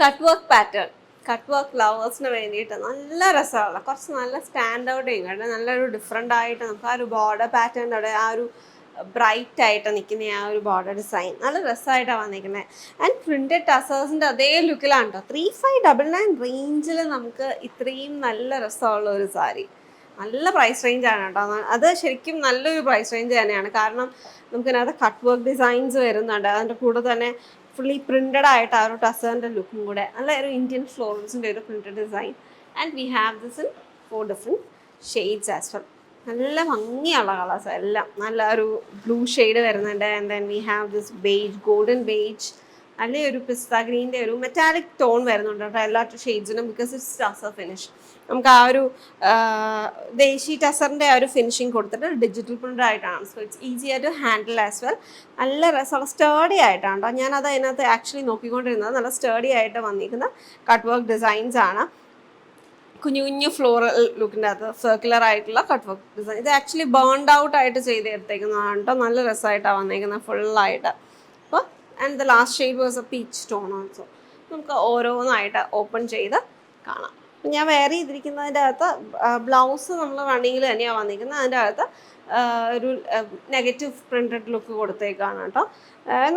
Cut work pattern, cut work ലവേഴ്സിന് വേണ്ടിയിട്ട് നല്ല രസമുള്ള കുറച്ച് നല്ല സ്റ്റാൻഡ് ഔട്ട് ചെയ്യും കേട്ടോ. നല്ലൊരു ഡിഫറെൻ്റ് ആയിട്ട് നമുക്ക് ആ ഒരു ബോർഡർ പാറ്റേണിൻ്റെ അവിടെ ആ ഒരു ബ്രൈറ്റ് ആയിട്ട് നിൽക്കുന്ന ആ ഒരു ബോർഡർ ഡിസൈൻ നല്ല രസമായിട്ടാണ് വന്നിരിക്കുന്നത്. ആൻഡ് പ്രിൻറ്റഡ് ടസേഴ്സിൻ്റെ അതേ ലുക്കിലാണ് കേട്ടോ. 3599 റേഞ്ചിൽ നമുക്ക് ഇത്രയും നല്ല രസമുള്ള ഒരു സാരി, നല്ല പ്രൈസ് റേഞ്ചാണ് കേട്ടോ. അത് ശരിക്കും നല്ലൊരു പ്രൈസ് റേഞ്ച് തന്നെയാണ്. കാരണം നമുക്കിതിനകത്ത് കട്ട് വർക്ക് ഡിസൈൻസ് വരുന്നുണ്ട്, അതിൻ്റെ കൂടെ തന്നെ ഫുള്ളി പ്രിൻറ്റഡ് ആയിട്ട് ആ ഒരു ടസറിൻ്റെ ലുക്കും കൂടെ നല്ല ഒരു ഇന്ത്യൻ ഫ്ലോറൽസിൻ്റെ ഒരു printed design. And we have this in 4 different shades as well. നല്ല ഭംഗിയുള്ള കളേഴ്സ് എല്ലാം. നല്ല ഒരു ബ്ലൂ ഷെയ്ഡ് വരുന്നുണ്ട്. And then we have this beige, golden beige, അല്ലെ ഒരു പിസ്ത ഗ്രീൻ്റെ ഒരു മെറ്റാലിക് ടോൺ വരുന്നുണ്ട് കേട്ടോ എല്ലാ ഷെയ്ഡ്സിനും, ബിക്കോസ് ഇറ്റ്സ് ടസർ ഫിനിഷ്. നമുക്ക് ആ ഒരു ദേശി ടസറിൻ്റെ ആ ഒരു ഫിനിഷിങ് കൊടുത്തിട്ട് ഡിജിറ്റൽ പ്രിൻ്റ് ആയിട്ടാണ്. So it's easier to handle as well. നല്ല രസമുള്ള സ്റ്റേഡി ആയിട്ടാണ് കേട്ടോ. ഞാനത് അതിനകത്ത് ആക്ച്വലി നോക്കിക്കൊണ്ടിരുന്നത്. നല്ല സ്റ്റേഡി ആയിട്ട് വന്നിരിക്കുന്ന കട്ട് വർക്ക് ഡിസൈൻസ് ആണ്. കുഞ്ഞു കുഞ്ഞു ഫ്ലോറൽ ലുക്കിൻ്റെ അകത്ത് സർക്കുലർ ആയിട്ടുള്ള കട്ട് വർക്ക് ഡിസൈൻ. ഇത് ആക്ച്വലി ബേൺഡ് ഔട്ട് ആയിട്ട് ചെയ്തെടുത്തേക്കുന്നതാണ് കേട്ടോ. നല്ല രസമായിട്ടാണ് വന്നേക്കുന്നത് ഫുള്ളായിട്ട്. അപ്പോൾ and the last shade was A peach tone also. നമുക്ക് ഓരോന്നായിട്ട് ഓപ്പൺ ചെയ്ത് കാണാം. ഞാൻ വെയർ ചെയ്തിരിക്കുന്നതിൻ്റെ അകത്ത് ബ്ലൗസ് നമ്മൾ റണ്ണിങ്ങിൽ തന്നെയാണ് വന്നിരിക്കുന്നത്. അതിൻ്റെ അകത്ത് ഒരു നെഗറ്റീവ് പ്രിൻറ്റഡ് ലുക്ക് കൊടുത്തേക്കാണ് കേട്ടോ.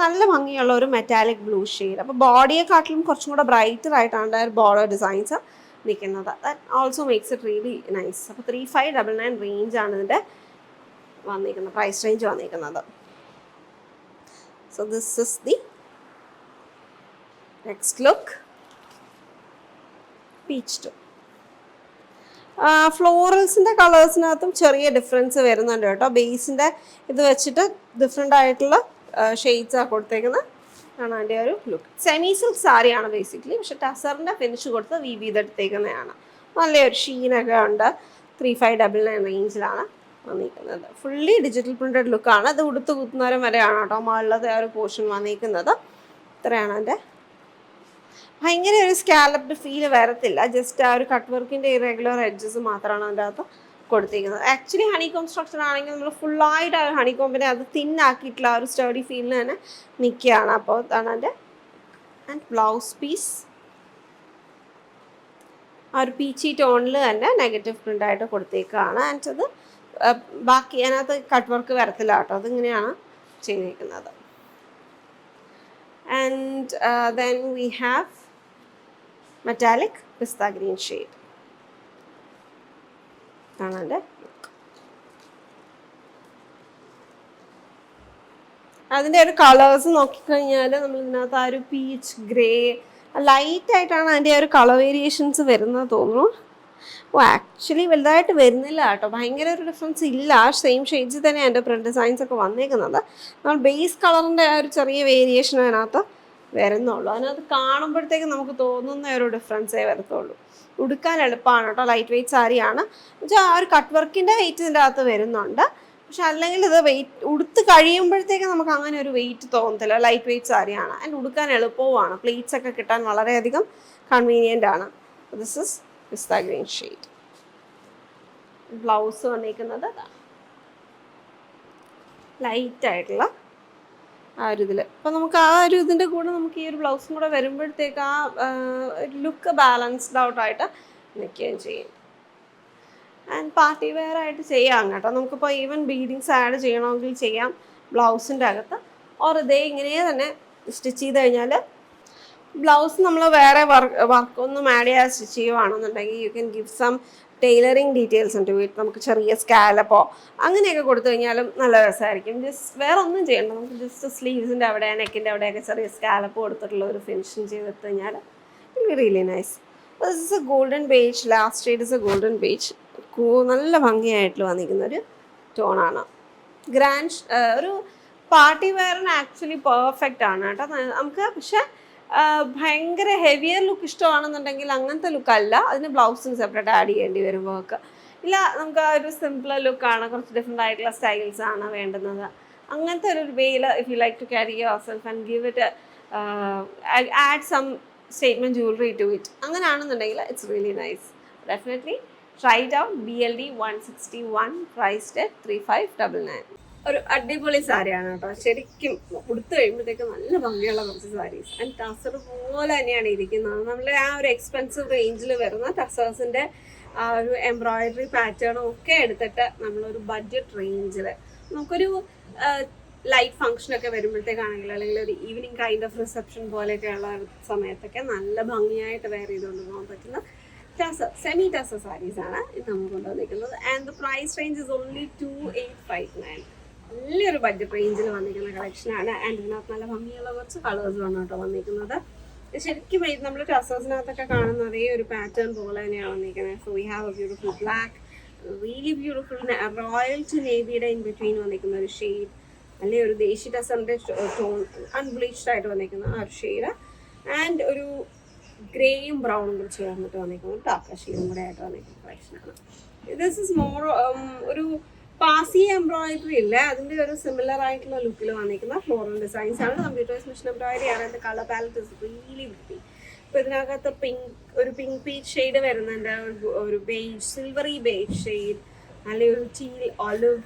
നല്ല ഭംഗിയുള്ള ഒരു മെറ്റാലിക് ബ്ലൂ ഷെയ്ഡ്. അപ്പോൾ ബോഡിയെക്കാട്ടിലും കുറച്ചും കൂടെ ബ്രൈറ്റർ ആയിട്ടാണ് ബോർഡർ ഡിസൈൻസ് നിൽക്കുന്നത്. That also makes it really nice. അപ്പോൾ 3599 റേഞ്ചാണ് ഇതിൻ്റെ വന്നിരിക്കുന്നത്, പ്രൈസ് റേഞ്ച് വന്നിരിക്കുന്നത്. So this is the next look, peach too. ഫ്ലോറൽസിൻ്റെ കളേഴ്സിനകത്തും ചെറിയ ഡിഫറൻസ് വരുന്നുണ്ട് കേട്ടോ. ബേസിൻ്റെ ഇത് വെച്ചിട്ട് ഡിഫറെൻ്റ് ആയിട്ടുള്ള ഷെയ്ഡ്സാണ് കൊടുത്തേക്കുന്നത്. ആണ് അതിൻ്റെ ഒരു ലുക്ക്. സെമി സിൽക്ക് സാരിയാണ് ബേസിക്കലി, പക്ഷെ ടസറിൻ്റെ ഫിനിഷ് കൊടുത്ത് വീവ് ചെയ്തെടുത്തേക്കുന്നതാണ്. നല്ലൊരു ഷീനൊക്കെ ഉണ്ട്. 3599 റേഞ്ചിലാണ് വന്നിരിക്കുന്നത്. ഫുള്ളി ഡിജിറ്റൽ പ്രിൻറ്റഡ് ലുക്കാണ്. ഇത് ഉടുത്ത് കുത്തുന്നവരം വരെയാണ് കേട്ടോ മുകളിലത്തെ ആ ഒരു പോർഷൻ വന്നിരിക്കുന്നത്. ഇത്രയാണ് അതിൻ്റെ. ഭയങ്കര ഒരു സ്കാലപ്ഡ് ഫീല് വരത്തില്ല. ജസ്റ്റ് ആ ഒരു കട്ട് വർക്കിൻ്റെ ഇറെഗുലർ എഡ്ജസ് മാത്രമാണ് അതിൻ്റെ അകത്ത് കൊടുത്തിരിക്കുന്നത്. ആക്ച്വലി ഹണികോം സ്ട്രക്ചർ ആണെങ്കിൽ നമ്മൾ ഫുള്ളായിട്ട് ആ ഒരു ഹണികോമ്പിനെ അത് തിന്നാക്കിയിട്ടുള്ള ആ ഒരു സ്റ്റഡി ഫീലിൽ തന്നെ നിൽക്കുകയാണ്. അപ്പോൾ അതാണ് അതിൻ്റെ. ആൻഡ് ബ്ലൗസ് പീസ് ആ ഒരു പീച്ചി ടോണിൽ തന്നെ നെഗറ്റീവ് പ്രിൻ്റായിട്ട് കൊടുത്തേക്കുകയാണ്. ആൻഡ് അത് ബാക്കി അതിനകത്ത് കട്ട് വർക്ക് വരത്തില്ല കേട്ടോ. അതിങ്ങനെയാണ് ചെയ്തിരിക്കുന്നത്. And then we have metallic pista green shade ആണ് അതിൻ്റെ. അതിൻ്റെ ഒരു കളേഴ്സ് നോക്കിക്കഴിഞ്ഞാൽ നമ്മൾ ഇതിനകത്ത് ആ ഒരു പീച്ച് ഗ്രേ ലൈറ്റായിട്ടാണ് അതിൻ്റെ ആ ഒരു കളർ വേരിയേഷൻസ് വരുന്നത് തോന്നുന്നു. ഓ ആക്ച്വലി വലുതായിട്ട് വരുന്നില്ല കേട്ടോ. ഭയങ്കര ഒരു ഡിഫറൻസ് ഇല്ല. സെയിം ഷെയ്ഡ്സ് തന്നെ അതിൻ്റെ പ്രിൻറ്റ് ഡിസൈൻസ് ഒക്കെ വന്നേക്കുന്നത്. നമ്മൾ ബേസ് കളറിൻ്റെ ആ ഒരു ചെറിയ വേരിയേഷൻ അതിനകത്ത് വരുന്നുള്ളൂ. അതിനകത്ത് കാണുമ്പോഴത്തേക്ക് നമുക്ക് തോന്നുന്ന ഒരു ഡിഫറൻസേ വരത്തുള്ളൂ. ഉടുക്കാൻ എളുപ്പമാണ് കേട്ടോ. ലൈറ്റ് വെയ്റ്റ് സാരിയാണ്. എന്നുവെച്ചാൽ ആ ഒരു കട്ട് വർക്കിൻ്റെ വെയിറ്റ് ഇതിൻ്റെ അകത്ത് വരുന്നുണ്ട്. പക്ഷെ അല്ലെങ്കിൽ ഇത് വെയിറ്റ് ഉടുത്ത് കഴിയുമ്പോഴത്തേക്ക് നമുക്ക് അങ്ങനെ ഒരു വെയിറ്റ് തോന്നത്തില്ല. ലൈറ്റ് വെയ്റ്റ് സാരിയാണ്. ആൻഡ് ഉടുക്കാൻ എളുപ്പവുമാണ്. പ്ലേറ്റ്സ് ഒക്കെ കിട്ടാൻ വളരെയധികം കൺവീനിയൻ്റ് ആണ്. This is pista green shade. Blouse വന്നിരിക്കുന്നത് ലൈറ്റായിട്ടുള്ള ആ ഒരു ഇതിൽ. അപ്പോൾ നമുക്ക് ആ ഒരു ഇതിൻ്റെ കൂടെ നമുക്ക് ഈ ഒരു ബ്ലൗസും കൂടെ വരുമ്പോഴത്തേക്ക് ആ ലുക്ക് ബാലൻസ്ഡ് ഔട്ടായിട്ട് നിൽക്കുകയും ചെയ്യും. ആൻഡ് പാർട്ടി വെയർ ആയിട്ട് ചെയ്യാം കേട്ടോ. നമുക്കിപ്പോൾ ഈവൻ ബീഡിങ്സ് ആഡ് ചെയ്യണമെങ്കിൽ ചെയ്യാം ബ്ലൗസിൻ്റെ അകത്ത്. ഓർ ഇതേ ഇങ്ങനെ തന്നെ സ്റ്റിച്ച് ചെയ്ത് കഴിഞ്ഞാൽ ബ്ലൗസ് നമ്മൾ വേറെ വർക്കൊന്നും ആഡ് ചെയ്യാതെ സ്റ്റിച്ച് ചെയ്യുകയാണെന്നുണ്ടെങ്കിൽ you can give some tailoring details ഉണ്ട്. നമുക്ക് ചെറിയ സ്കാലപ്പോ അങ്ങനെയൊക്കെ കൊടുത്തു കഴിഞ്ഞാലും നല്ല രസമായിരിക്കും. ജസ്റ്റ് വേറെ ഒന്നും ചെയ്യണ്ട. നമുക്ക് ജസ്റ്റ് സ്ലീവ്സിൻ്റെ അവിടെ നെക്കിൻ്റെ അവിടെയൊക്കെ ചെറിയ സ്കാലപ്പ് കൊടുത്തിട്ടുള്ള ഒരു ഫിനിഷിങ് ചെയ്തെടുത്ത് കഴിഞ്ഞാൽ it be really nice. This is A golden beige. Last shade is A golden beige. നല്ല ഭംഗിയായിട്ട് വന്നിരിക്കുന്നൊരു ടോണാണ്. ഗ്രാൻഡ് ഒരു പാർട്ടി വെയറിന് ആക്ച്വലി പെർഫെക്റ്റ് ആണ് കേട്ടോ നമുക്ക്. പക്ഷെ ഭയങ്കര ഹെവിയർ ലുക്ക് ഇഷ്ടമാണെന്നുണ്ടെങ്കിൽ അങ്ങനത്തെ ലുക്കല്ല. അതിന് ബ്ലൗസിന് സെപ്പറേറ്റ് ആഡ് ചെയ്യേണ്ടി വരും വർക്ക്. ഇല്ല നമുക്ക് ആ ഒരു സിംപിളർ ലുക്കാണ്, കുറച്ച് ഡിഫറെൻ്റ് ആയിട്ടുള്ള സ്റ്റൈൽസ് ആണ് വേണ്ടുന്നത്. അങ്ങനത്തെ ഒരു വേയിൽ if you like to carry yourself and give it add some statement jewellery to it, അങ്ങനെയാണെന്നുണ്ടെങ്കിൽ it's really nice. Definitely try it out. BLD 161 priced at 3599. ഒരു അടിപൊളി സാരിയാണ് കേട്ടോ. ശരിക്കും ഉടുത്ത് കഴിയുമ്പോഴത്തേക്ക് നല്ല ഭംഗിയുള്ള കുറച്ച് സാരീസ്. ആൻഡ് ടസർ പോലെ തന്നെയാണ് ഇരിക്കുന്നത്. നമ്മളെ ആ ഒരു എക്സ്പെൻസീവ് റേഞ്ചിൽ വരുന്ന ടസേഴ്സിന്റെ ആ ഒരു എംബ്രോയിഡറി പാറ്റേണും ഒക്കെ എടുത്തിട്ട് നമ്മളൊരു ബഡ്ജറ്റ് റേഞ്ചിൽ നമുക്കൊരു ലൈറ്റ് ഫംഗ്ഷനൊക്കെ വരുമ്പോഴത്തേക്കാണെങ്കിൽ അല്ലെങ്കിൽ ഒരു ഈവനിങ് കൈൻഡ് ഓഫ് റിസപ്ഷൻ പോലെയൊക്കെയുള്ള സമയത്തൊക്കെ നല്ല ഭംഗിയായിട്ട് വെയർ ചെയ്തുകൊണ്ട് പോകാൻ പറ്റുന്ന ടസർ സെമി ടസർ സാരീസ് ആണ് ഇത് നമുക്ക് കൊണ്ടുവന്നിരിക്കുന്നത്. And the price range is only 2859. നല്ലൊരു ബഡ്ജറ്റ് റേഞ്ചിൽ വന്നിരിക്കുന്ന കളക്ഷനാണ്. ആൻഡ് ഇതിനകത്ത് നല്ല ഭംഗിയുള്ള കുറച്ച് കളേഴ്സുമാണ് കേട്ടോ വന്നിരിക്കുന്നത്. ശരിക്കും നമ്മൾ ടസേഴ്സിനകത്തൊക്കെ കാണുന്ന അതേ ഒരു പാറ്റേൺ പോലെ തന്നെയാണ് വന്നിരിക്കുന്നത്. So we have a beautiful black, really beautiful royal to നേവിയുടെ ഇൻ ബിറ്റ്വീൻ വന്നിരിക്കുന്ന ഒരു ഷെയ്ഡ്, അല്ലെങ്കിൽ ഒരു ദേശി ടസറിന്റെ ടോൺ അൺബ്ലീച്ച്ഡ് ആയിട്ട് വന്നിരിക്കുന്ന ആ ഒരു ഷെയ്ഡ്, ആൻഡ് ഒരു ഗ്രേയും ബ്രൗണും കൂടി ചേർന്നിട്ട് വന്നിരിക്കുന്നത് ഡാർക്ക് ഷെയ്ഡും കൂടെ ആയിട്ട് വന്നിരിക്കുന്ന കളക്ഷനാണ്. ദിസ് ഇസ് മോർ ഒരു പാസി എംബ്രോയിഡറി ഇല്ല, അതിന്റെ ഒരു സിമിലർ ആയിട്ടുള്ള ലുക്കിൽ വന്നിരിക്കുന്ന ഫ്ലോറൽ ഡിസൈൻസ് ആണ്. കമ്പ്യൂട്ടറൈസ് മെഷീൻ എംബ്രോയിഡറി ആണ്. അതിന്റെ colour palette is really beauty. ഇപ്പൊ ഇതിനകത്ത് ഒരു പിങ്ക് പീച്ച് ഷെയ്ഡ് വരുന്നുണ്ട്, ഒരു ബേജ് സിൽവറി ബേജ് ഷെയ്ഡ്, അല്ലെങ്കിൽ ഒരു teal olive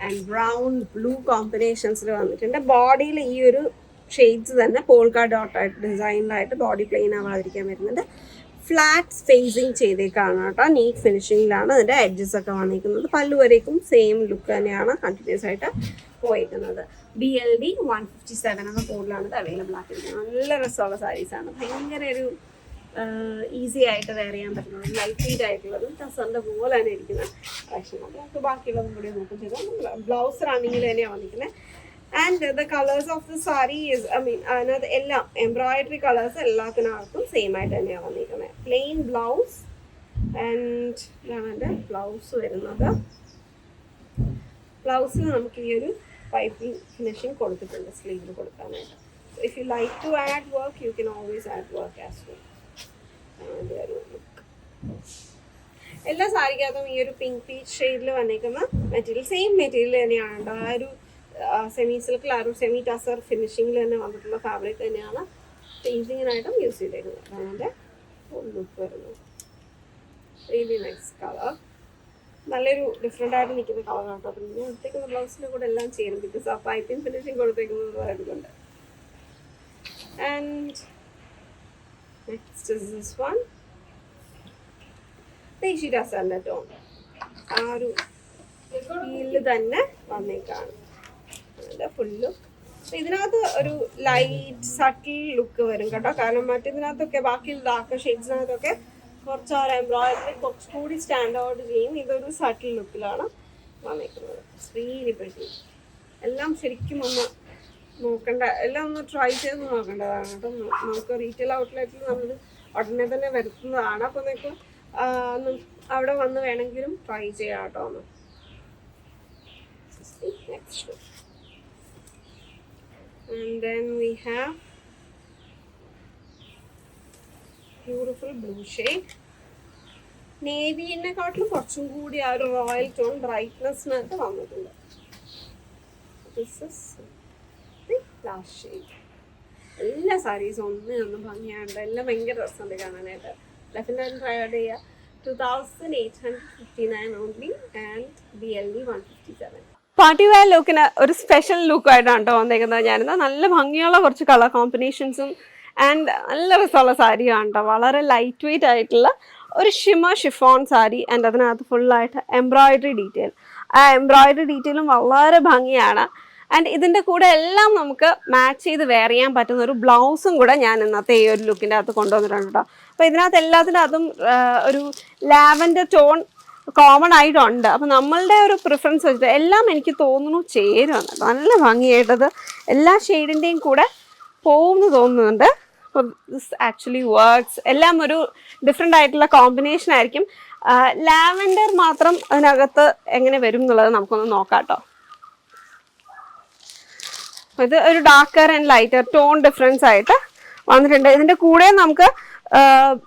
and brown blue കോമ്പിനേഷൻസിൽ വന്നിട്ടുണ്ട്. ബോഡിയിൽ ഈ ഒരു ഷെയ്ഡ്സ് തന്നെ പോൾക്ക ഡോട്ട് ആയിട്ട് ഡിസൈനിലായിട്ട് ബോഡി പ്ലെയിൻ ആവാതിരിക്കാൻ വരുന്നുണ്ട്. ഫ്ലാറ്റ് ഫേസിങ് ചെയ്തേക്കാണ് കേട്ടോ. നീറ്റ് ഫിനിഷിങ്ങിലാണ് അതിൻ്റെ എഡ്ജസ് ഒക്കെ വന്നിരിക്കുന്നത്. പല്ലുവരേക്കും സെയിം ലുക്ക് തന്നെയാണ് കണ്ടിന്യൂസ് ആയിട്ട് പോയിരിക്കുന്നത്. BLD 157 എന്ന കോഡിലാണ് ഇത് അവൈലബിൾ ആക്കിയിരിക്കുന്നത്. നല്ല രസമുള്ള സാരീസാണ്. ഭയങ്കര ഒരു ഈസി ആയിട്ട് വെയർ ചെയ്യാൻ പറ്റുന്നത്, ലൈറ്റ് വെയിറ്റ് ആയിട്ടുള്ളതും ടസറിൻ്റെ പോലെ തന്നെ ഇരിക്കുന്ന കളക്ഷൻ. അപ്പോൾ നമുക്ക് ബാക്കിയുള്ളതും കൂടി നോക്കും ചെയ്താൽ ബ്ലൗസ് റണ്ണിങ്ങിൽ തന്നെയാണ് വന്നിരിക്കുന്നത്. And the colours of the sari is അതിനകത്ത് എല്ലാം എംബ്രോയിഡറി കളേഴ്സ് എല്ലാത്തിനകത്തും സെയിം ആയിട്ട് തന്നെയാണ് വന്നിരിക്കുന്നത്. പ്ലെയിൻ ബ്ലൗസ് ആൻഡ് ഇതാണ് എൻ്റെ ബ്ലൗസ് വരുന്നത്. ബ്ലൗസിൽ നമുക്ക് ഈ ഒരു പൈപ്പിംഗ് ഫിനിഷിങ് കൊടുത്തിട്ടുണ്ട് സ്ലീവിൽ കൊടുക്കാനായിട്ട്. So if you like to add work you can always add work as well. എല്ലാ സാരിക്കകത്തും ഈ ഒരു പിങ്ക് പീച്ച് ഷെയ്ഡിൽ വന്നിരിക്കുന്ന മെറ്റീരിയൽ സെയിം മെറ്റീരിയൽ തന്നെയാണ്. ആ ഒരു സെമി സിൽക്കിൽ ആ ഒരു സെമി ടസർ ഫിനിഷിങ്ങിൽ തന്നെ വന്നിട്ടുള്ള ഫാബ്രിക് തന്നെയാണ് പെയിൻറ്റിങ്ങിനായിട്ടും യൂസ് ചെയ്തേക്കുന്നത്. അതാണ് എൻ്റെ ഫുൾ ലുക്ക് വരുന്നത്. റിയലി നൈസ് കളർ, നല്ലൊരു ഡിഫറെൻ്റ് ആയിട്ട് നിൽക്കുന്ന കളർ കേട്ടോ. പിന്നെ എടുത്തേക്കുന്ന ബ്ലൗസിൻ്റെ കൂടെ എല്ലാം ചേരും, ബിക്കോസ് ആ പൈപ്പിംഗ് ഫിനിഷിങ് കൊടുത്തേക്കുന്നത് ആയതുകൊണ്ട്. And next is this one, desi ടസറിൻ്റെ ടോൺ ആ ഒരു ഫീലിൽ തന്നെ വന്നേക്കാണ് ഫുൾ ലുക്ക്. ഇതിനകത്ത് ഒരു ലൈറ്റ് സട്ടിൽ ലുക്ക് വരും കേട്ടോ. കാരണം മറ്റേതിനകത്തൊക്കെ ബാക്കി ഡാർക്ക് ഷെയ്ഡ്സിനകത്തൊക്കെ കുറച്ച് ആ എംബ്രോയിഡറി കുറച്ചുകൂടി സ്റ്റാൻഡ് ഔട്ട് ചെയ്യും. ഇതൊരു സട്ടിൽ ലുക്കിലാണ് വന്നിരിക്കുന്നത്. Really pretty. എല്ലാം ശരിക്കും ഒന്ന് നോക്കണ്ട, എല്ലാം ഒന്ന് ട്രൈ ചെയ്ത് നോക്കേണ്ടതാണ് കേട്ടോ. നമുക്ക് റീറ്റെയിൽ ഔട്ട്ലെറ്റിൽ നമ്മൾ ഉടനെ തന്നെ വരുത്തുന്നതാണ്. അപ്പോൾ നിങ്ങൾക്ക് അവിടെ വന്ന് വേണമെങ്കിലും ട്രൈ ചെയ്യാം കേട്ടോ. ഒന്ന് next, and then we have beautiful blue shade. നേവിയെക്കാട്ടിലും കുറച്ചും കൂടി ആ ഒരു റോയൽ ടോൺ ബ്രൈറ്റ്നെസ്സിനകത്ത് വന്നിട്ടുണ്ട്. This is the last shade. എല്ലാ സാരീസും ഒന്നും ഭംഗിയാണ്, എല്ലാം ഭയങ്കര രസമുണ്ട് കാണാനായിട്ട്. ഡെഫിനറ്റ്ലി ട്രൈ ഔട്ട് ചെയ്യുക. 2859 only and BLD 157. Party wear ലുക്കിന് ഒരു സ്പെഷ്യൽ ലുക്കായിട്ടാണ് കേട്ടോ വന്നേക്കുന്നത്. ഞാനിന്ന് നല്ല ഭംഗിയുള്ള കുറച്ച് കളർ കോമ്പിനേഷൻസും ആൻഡ് നല്ല രസമുള്ള സാരിയാണ് കേട്ടോ. വളരെ ലൈറ്റ് വെയ്റ്റ് ആയിട്ടുള്ള ഒരു ഷിഫോൺ സാരി ആൻഡ് അതിനകത്ത് ഫുള്ളായിട്ട് എംബ്രോയിഡറി ഡീറ്റെയിൽ. ആ എംബ്രോയിഡറി ഡീറ്റെയിലും വളരെ ഭംഗിയാണ്. ആൻഡ് ഇതിൻ്റെ കൂടെ എല്ലാം നമുക്ക് മാച്ച് ചെയ്ത് വെയർ ചെയ്യാൻ പറ്റുന്ന ഒരു ബ്ലൗസും കൂടെ ഞാൻ ഇന്നത്തെ ഈ ഒരു ലുക്കിൻ്റെ അകത്ത് കൊണ്ടുവന്നിട്ടുണ്ട് കേട്ടോ. അപ്പോൾ ഇതിനകത്ത് എല്ലാത്തിൻ്റെ അതും ഒരു ലാവൻഡർ ടോൺ കോമൺ ആയിട്ടുണ്ട്. അപ്പം നമ്മളുടെ ഒരു പ്രിഫറൻസ് വെച്ചിട്ട് എല്ലാം എനിക്ക് തോന്നുന്നു ചേരുമെന്ന്. നല്ല ഭംഗിയായിട്ടത് എല്ലാ ഷെയ്ഡിൻ്റെയും കൂടെ പോകുമെന്ന് തോന്നുന്നുണ്ട്. അപ്പോൾ ദിസ് ആക്ച്വലി വർക്ക്സ്. എല്ലാം ഒരു ഡിഫറെൻ്റ് ആയിട്ടുള്ള കോമ്പിനേഷൻ ആയിരിക്കും. ലാവൻഡർ മാത്രം അതിനകത്ത് എങ്ങനെ വരും എന്നുള്ളത് നമുക്കൊന്ന് നോക്കാം കേട്ടോ. ഇത് ഒരു darker and lighter tone difference ആയിട്ട് വന്നിട്ടുണ്ട്. ഇതിൻ്റെ കൂടെ നമുക്ക്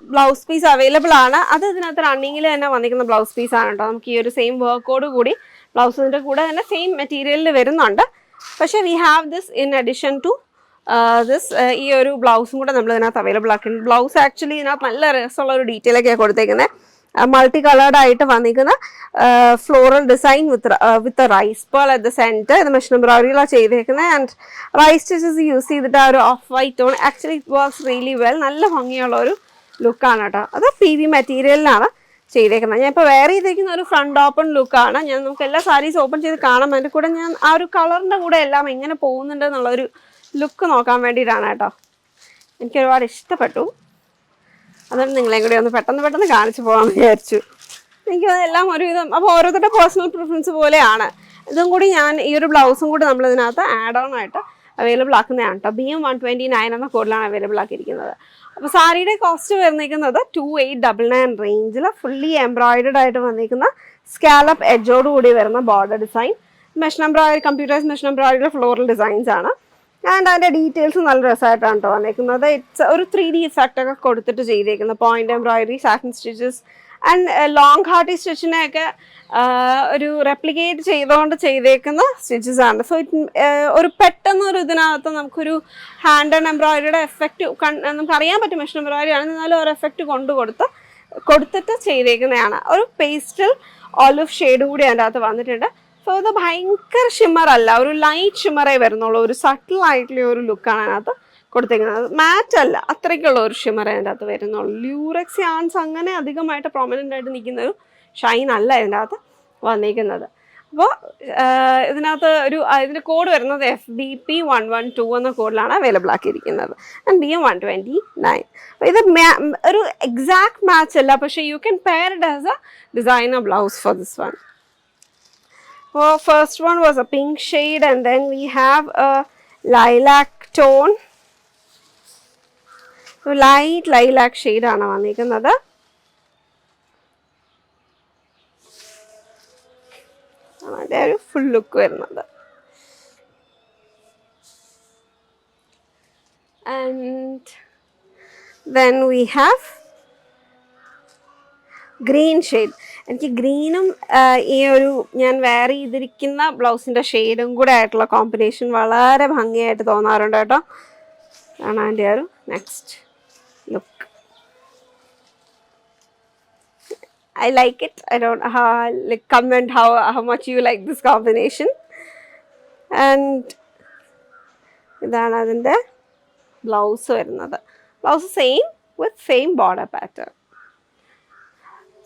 ബ്ലൗസ് പീസ് അവൈലബിൾ ആണ്. അത് ഇതിനകത്ത് റണ്ണിങ്ങിൽ തന്നെ വന്നിരിക്കുന്ന ബ്ലൗസ് പീസ് ആണ് കേട്ടോ. നമുക്ക് ഈ ഒരു സെയിം വർക്കോട് കൂടി ബ്ലൗസിൻ്റെ കൂടെ തന്നെ സെയിം മെറ്റീരിയലിൽ വരുന്നുണ്ട്. പക്ഷേ we have this in addition to this. ഈ ഒരു ബ്ലൗസും കൂടെ നമ്മൾ ഇതിനകത്ത് അവൈലബിൾ ആക്കിയിട്ടുണ്ട്. ബ്ലൗസ് ആക്ച്വലി ഇതിനകത്ത് നല്ല രസമുള്ള ഒരു ഡീറ്റെയിൽ ഒക്കെയാണ് കൊടുത്തേക്കുന്നത്. മൾട്ടി കളേർഡ് ആയിട്ട് വന്നിരിക്കുന്ന floral design with rice pearl at the centre. ഇത് മെഷീൻ എംബ്രോയിഡറിയിലാണ് ചെയ്തേക്കുന്നത്. ആൻഡ് റൈസ് സ്റ്റിച്ചസ് യൂസ് ചെയ്തിട്ട് ആ ഒരു off white tone. Actually it works really well. നല്ല ഭംഗിയുള്ള ഒരു ലുക്കാണ് കേട്ടോ. അത് PV മെറ്റീരിയലിനാണ് ചെയ്തേക്കുന്നത്. ഞാൻ ഇപ്പോൾ വേറെ ചെയ്തേക്കുന്ന ഒരു ഫ്രണ്ട് ഓപ്പൺ ലുക്കാണ്. ഞാൻ നമുക്ക് എല്ലാ സാരീസ് ഓപ്പൺ ചെയ്ത് കാണാം. അതിൻ്റെ കൂടെ ഞാൻ ആ ഒരു കളറിൻ്റെ കൂടെ എല്ലാം എങ്ങനെ പോകുന്നുണ്ട് എന്നുള്ളൊരു ലുക്ക് നോക്കാൻ വേണ്ടിയിട്ടാണ് കേട്ടോ. എനിക്ക് ഒരുപാട് ഇഷ്ടപ്പെട്ടു. അതുകൊണ്ട് നിങ്ങളെയും കൂടി ഒന്ന് പെട്ടെന്ന് കാണിച്ചു പോകാമെന്ന് വിചാരിച്ചു. എനിക്ക് എല്ലാം ഒരുവിധം അപ്പോൾ ഓരോരുത്തരുടെ പേഴ്സണൽ പ്രിഫറൻസ് പോലെയാണ്. ഇതും കൂടി ഞാൻ ഈ ഒരു ബ്ലൗസും കൂടി നമ്മളിതിനകത്ത് ആഡ് ഓൺ ആയിട്ട് അവൈലബിൾ ആക്കുന്നതാണ് കേട്ടോ. BM 129 എന്ന കോഡിലാണ് അവൈലബിൾ ആക്കിയിരിക്കുന്നത്. അപ്പോൾ സാരിയുടെ കോസ്റ്റ് വന്നിരിക്കുന്നത് 2899 റേഞ്ചിൽ ഫുള്ളി എംബ്രോയിഡഡ് ആയിട്ട് വന്നിരിക്കുന്ന സ്കാലപ്പ് എഡ്ജോട് കൂടി വരുന്ന border design. Machine embroidery, computerise machine embroidery floral designs ആണ്. ആൻഡ് അതിൻ്റെ ഡീറ്റെയിൽസ് നല്ല രസമായിട്ടാണ് കേട്ടോ വന്നിരിക്കുന്നത്. ഇറ്റ്സ് ഒരു 3D ഇഫക്റ്റ് ഒക്കെ കൊടുത്തിട്ട് ചെയ്തേക്കുന്നത്. Point embroidery, satin stitches and long hearty സ്റ്റിച്ചിനെയൊക്കെ ഒരു റെപ്ലിക്കേറ്റ് ചെയ്തുകൊണ്ട് ചെയ്തേക്കുന്ന സ്റ്റിച്ചസ് ആണ്. സോ ഒരു പെട്ടെന്നൊരു ഇതിനകത്ത് നമുക്കൊരു ഹാൻഡ് ആൻഡ് എംബ്രോയിഡറിയുടെ എഫക്റ്റ് നമുക്കറിയാൻ പറ്റും മെഷീൻ എംബ്രോയിഡറി ആണ്, എന്നാലും ഒരു എഫക്റ്റ് കൊടുത്തിട്ട് ചെയ്തേക്കുന്നതാണ്. ഒരു പേസ്റ്റൽ ഓലിവ് ഷെയ്ഡ് കൂടി അതിൻ്റെ അകത്ത് വന്നിട്ടുണ്ട്. സോ ഇത് ഭയങ്കര ഷിമ്മർ അല്ല, ഒരു ലൈറ്റ് ഷിമ്മറേ വരുന്നുള്ളൂ. ഒരു സട്ടിൽ ആയിട്ടുള്ള ഒരു ലുക്കാണ് അതിനകത്ത് കൊടുത്തേക്കുന്നത്. മാറ്റ് അല്ല, അത്രയ്ക്കുള്ള ഒരു ഷിമ്മറേ അതിൻ്റെ അകത്ത് വരുന്നുള്ളൂ. ല്യൂറക്സ് യാൺസ് അങ്ങനെ അധികമായിട്ട് പ്രൊമനൻ്റ് ആയിട്ട് നിൽക്കുന്ന ഒരു ഷൈൻ അല്ല ഇതിൻ്റെ അകത്ത് വന്നിരിക്കുന്നത്. അപ്പോൾ ഇതിനകത്ത് ഇതിൻ്റെ കോഡ് വരുന്നത് FBP 112 എന്ന കോഡിലാണ് അവൈലബിൾ ആക്കിയിരിക്കുന്നത്. And BM 129. ഇത് ഒരു എക്സാക്ട് മാച്ച് അല്ല, പക്ഷേ you can pair it as a designer blouse for this one. Well, first one was a pink shade, and then we have a lilac tone. So light lilac shade ആണ് വന്നിരിക്കുന്നത്. അതിൻ്റെ ഒരു full look വരുന്നത്. And then we have green shade. എനിക്ക് ഗ്രീനും ഈ ഒരു ഞാൻ വെയർ ചെയ്തിരിക്കുന്ന ബ്ലൗസിൻ്റെ ഷെയ്ഡും കൂടെ ആയിട്ടുള്ള കോമ്പിനേഷൻ വളരെ ഭംഗിയായിട്ട് തോന്നാറുണ്ട് കേട്ടോ. ആണ് അതിൻ്റെ ഒരു next look. I like it. I don't comment how much you like this combination. And ഇതാണ് അതിൻ്റെ ബ്ലൗസ് വരുന്നത്. Blouse same with same border pattern.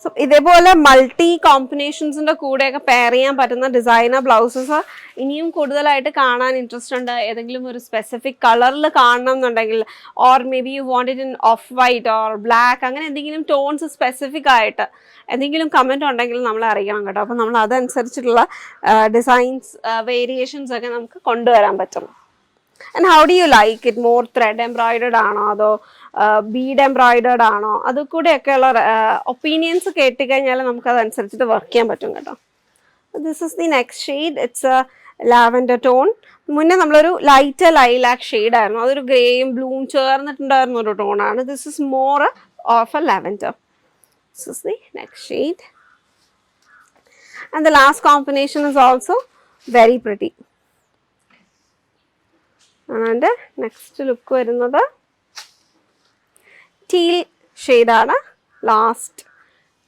So ഇതേപോലെ മൾട്ടി കോമ്പിനേഷൻസിൻ്റെ കൂടെയൊക്കെ പെയർ ചെയ്യാൻ പറ്റുന്ന ഡിസൈനർ ബ്ലൗസസ് ഇനിയും കൂടുതലായിട്ട് കാണാൻ ഇൻട്രസ്റ്റ് ഉണ്ട്. ഏതെങ്കിലും ഒരു സ്പെസിഫിക് കളറിൽ കാണണം എന്നുണ്ടെങ്കിൽ, or may be you want it in of white or black, അങ്ങനെ എന്തെങ്കിലും ടോൺസ് സ്പെസിഫിക് ആയിട്ട് എന്തെങ്കിലും കമൻറ്റ് ഉണ്ടെങ്കിൽ നമ്മളെ അറിയണം കേട്ടോ. അപ്പോൾ നമ്മൾ അതനുസരിച്ചിട്ടുള്ള ഡിസൈൻസ് വേരിയേഷൻസ് ഒക്കെ നമുക്ക് കൊണ്ടുവരാൻ പറ്റും. And how do you like it? More thread embroidered ആണോ അതോ ബീഡ് എംബ്രോയിഡഡ് ആണോ? അത് കൂടെയൊക്കെയുള്ള ഒപ്പീനിയൻസ് കേട്ടുകഴിഞ്ഞാൽ നമുക്ക് അതനുസരിച്ചിട്ട് വർക്ക് ചെയ്യാൻ പറ്റും കേട്ടോ. This is the next shade. It's A lavender tone. മുന്നേ നമ്മളൊരു ലൈറ്റ് ലൈലാക്ക് ഷെയ്ഡ് ആയിരുന്നു, അതൊരു ഗ്രേയും ബ്ലൂവും ചേർന്നിട്ടുണ്ടായിരുന്ന ഒരു ടോണാണ്. This is more of a lavender. This is the next shade. And the last combination is also very pretty. അതിൻ്റെ next look വരുന്നത് ടീൽ ഷെയ്ഡാണ് ലാസ്റ്റ്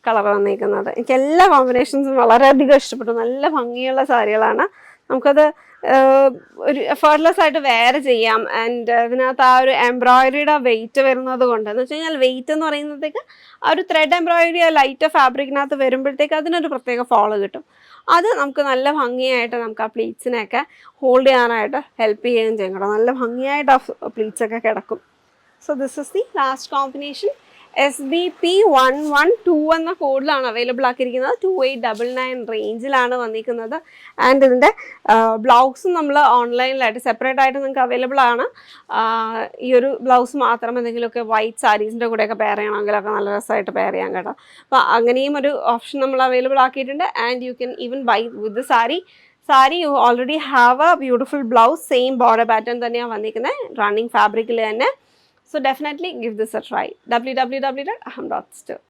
കളർ വന്നിരിക്കുന്നത്. എനിക്ക് എല്ലാ കോമ്പിനേഷൻസും വളരെയധികം ഇഷ്ടപ്പെട്ടു. നല്ല ഭംഗിയുള്ള സാരികളാണ്. നമുക്കത് ഒരു എഫേർട്ട്ലെസ് ആയിട്ട് വെയർ ചെയ്യാം. ആൻഡ് ഇതിനകത്ത് ആ ഒരു എംബ്രോയിഡറിയുടെ വെയിറ്റ് വരുന്നത് കൊണ്ട് എന്ന് വെച്ച് കഴിഞ്ഞാൽ വെയിറ്റ് എന്ന് പറയുന്നതൊക്കെ ആ ഒരു ത്രെഡ് എംബ്രോയിഡറി ലൈറ്റ് ഫാബ്രിക്കിനകത്ത് വരുമ്പോഴത്തേക്ക് അതിനൊരു പ്രത്യേക ഫോളോ കിട്ടും. അത് നമുക്ക് നല്ല ഭംഗിയായിട്ട് നമുക്ക് ആ പ്ലീറ്റ്സിനെയൊക്കെ ഹോൾഡ് ചെയ്യാനായിട്ട് ഹെൽപ്പ് ചെയ്യുകയും ചെയ്യും കേട്ടോ. നല്ല ഭംഗിയായിട്ട് ആ പ്ലീറ്റ്സൊക്കെ കിടക്കും. So this is the last combination. SBP 112 എന്ന കോഡിലാണ് അവൈലബിൾ ആക്കിയിരിക്കുന്നത്. 2899 റേഞ്ചിലാണ് വന്നിരിക്കുന്നത്. ആൻഡ് ഇതിൻ്റെ ബ്ലൗസും നമ്മൾ ഓൺലൈനിലായിട്ട് സെപ്പറേറ്റ് ആയിട്ട് നിങ്ങൾക്ക് അവൈലബിൾ ആണ്. ഈ ഒരു ബ്ലൗസ് മാത്രം എന്തെങ്കിലുമൊക്കെ വൈറ്റ് സാരീസിൻ്റെ കൂടെയൊക്കെ പെയർ ചെയ്യണമെങ്കിലൊക്കെ നല്ല രസമായിട്ട് പെയർ ചെയ്യാം കേട്ടോ. അപ്പോൾ അങ്ങനെയും ഒരു ഓപ്ഷൻ നമ്മൾ അവൈലബിൾ ആക്കിയിട്ടുണ്ട്. And you can even buy with sari you already have a beautiful blouse. Same border pattern തന്നെയാണ് വന്നിരിക്കുന്നത്, റണ്ണിങ് ഫാബ്രിക്കിൽ തന്നെ. So definitely give this a try. www.aham.store